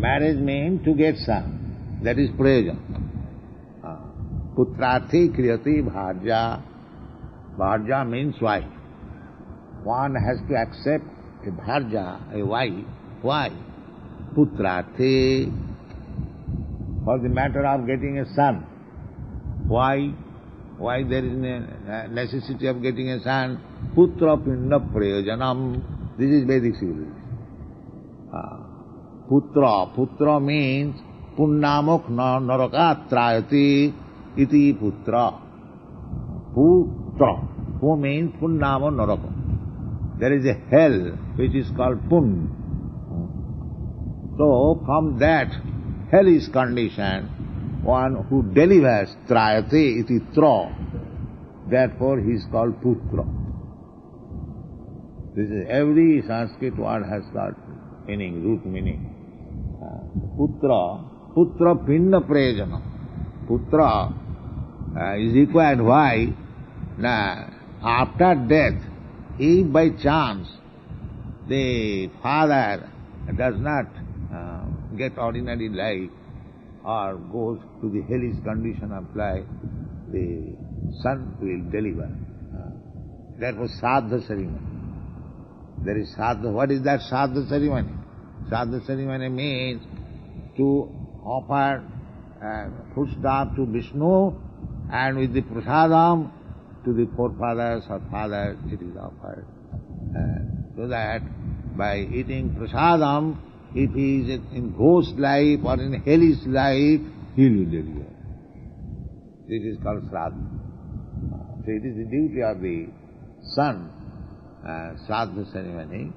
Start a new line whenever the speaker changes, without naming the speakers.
Marriage means to get son. That is prayojana. Putrayate, kriyate, bharyah. Bharya means wife. One has to accept a bharyah, a wife. Why? Putrayate, for the matter of getting a son. Why? Why there is a necessity of getting a son? Putra-pinda-prayojanam. This is Vedic civilization. Putra means Pun-namno narakat trayate iti putra. Putra. Pu means Pun-namno narakat. There is a hell which is called Pun. So from that hellish condition, one who delivers trayate iti tra, therefore he is called Putra. This is every Sanskrit word has got meaning, root meaning. Putra, Putra-pinda-prayojanam. Putra is required. Why? Now, after death, if by chance the father does not get ordinary life or goes to the hellish condition of life, the son will deliver. Therefore, Sraddha ceremony. There is Sraddha. What is that Sraddha ceremony? Sraddha ceremony means to offer foodstuff to Visnu, and with the prasadam to the forefathers or fathers it is offered. So that by eating prasadam, if he is in ghost life or in hellish life, he will deliver. This is called Sraddha. So it is the duty of the son, Sraddha ceremony.